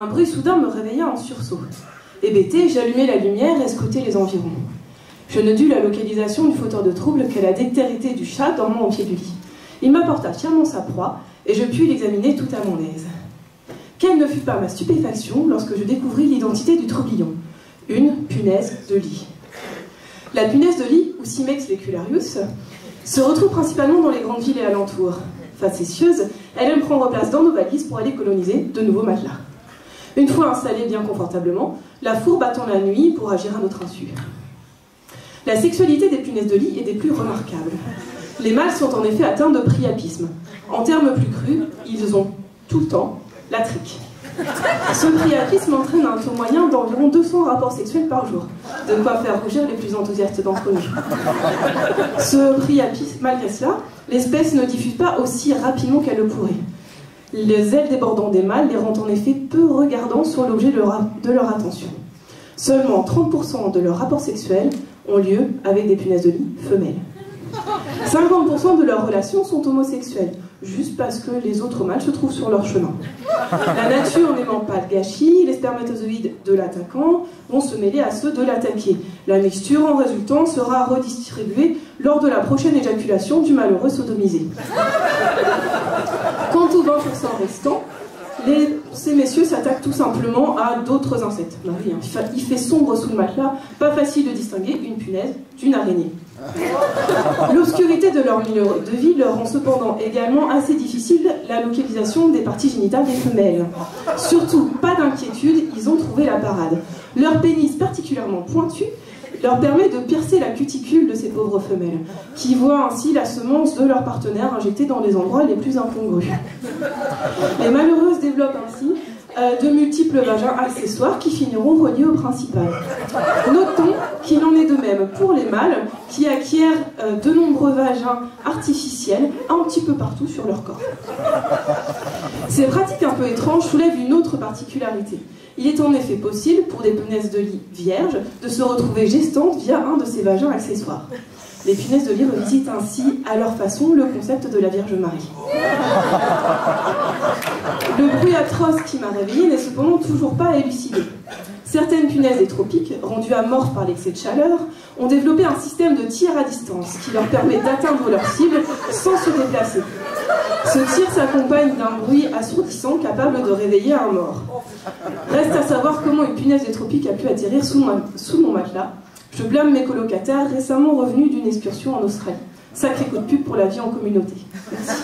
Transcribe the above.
Un bruit soudain me réveilla en sursaut. Hébété, j'allumai la lumière et scrutai les environs. Je ne dus la localisation du fauteur de trouble qu'à la dextérité du chat dormant au pied du lit. Il m'apporta fièrement sa proie et je pus l'examiner tout à mon aise. Quelle ne fut pas ma stupéfaction lorsque je découvris l'identité du troublion. Une punaise de lit. La punaise de lit, ou Cimex lecularius, se retrouve principalement dans les grandes villes et alentours. Facétieuse, elle aime prendre place dans nos valises pour aller coloniser de nouveaux matelas. Une fois installée bien confortablement, la fourbe attend la nuit pour agir à notre insu. La sexualité des punaises de lit est des plus remarquables. Les mâles sont en effet atteints de priapisme. En termes plus crus, ils ont tout le temps la trique. Ce priapisme entraîne un taux moyen d'environ 200 rapports sexuels par jour. De quoi faire rougir les plus enthousiastes d'entre nous. Ce priapisme, malgré cela, l'espèce ne diffuse pas aussi rapidement qu'elle le pourrait. Les ailes débordant des mâles les rendent en effet peu regardants sur l'objet de leur attention. Seulement 30% de leurs rapports sexuels ont lieu avec des punaises de lit femelles. 50% de leurs relations sont homosexuelles, juste parce que les autres mâles se trouvent sur leur chemin. La nature n'aimant pas le gâchis, les spermatozoïdes de l'attaquant vont se mêler à ceux de l'attaqué. La mixture en résultant sera redistribuée lors de la prochaine éjaculation du malheureux sodomisé. Quant aux 20% restants, ces messieurs s'attaquent tout simplement à d'autres insectes. Ben oui, hein, il fait sombre sous le matelas, pas facile de distinguer une punaise d'une araignée. L'obscurité de leur milieu de vie leur rend cependant également assez difficile la localisation des parties génitales des femelles. Surtout, pas d'inquiétude, ils ont trouvé la parade. Leur pénis particulièrement pointu leur permet de piercer la cuticule de ces pauvres femelles, qui voient ainsi la semence de leur partenaire injectée dans les endroits les plus incongrus. Les malheureuses développent ainsi de multiples vagins accessoires qui finiront reliés au principal. Notons qu'il en est de même pour les mâles qui acquièrent de nombreux vagins artificiels un petit peu partout sur leur corps. Ces pratiques un peu étranges soulèvent une autre particularité. Il est en effet possible pour des punaises de lit vierges de se retrouver gestantes via un de ces vagins accessoires. Les punaises de lit revisitent ainsi à leur façon le concept de la Vierge Marie. Le bruit atroce qui m'a réveillée n'est cependant toujours pas élucidé. Certaines punaises des tropiques, rendues amorphes par l'excès de chaleur, ont développé un système de tir à distance qui leur permet d'atteindre leur cible sans se déplacer. Ce tir s'accompagne d'un bruit assourdissant capable de réveiller un mort. Reste à savoir comment une punaise des tropiques a pu atterrir sous mon matelas. Je blâme mes colocataires récemment revenus d'une excursion en Australie. Sacré coup de pub pour la vie en communauté. Merci.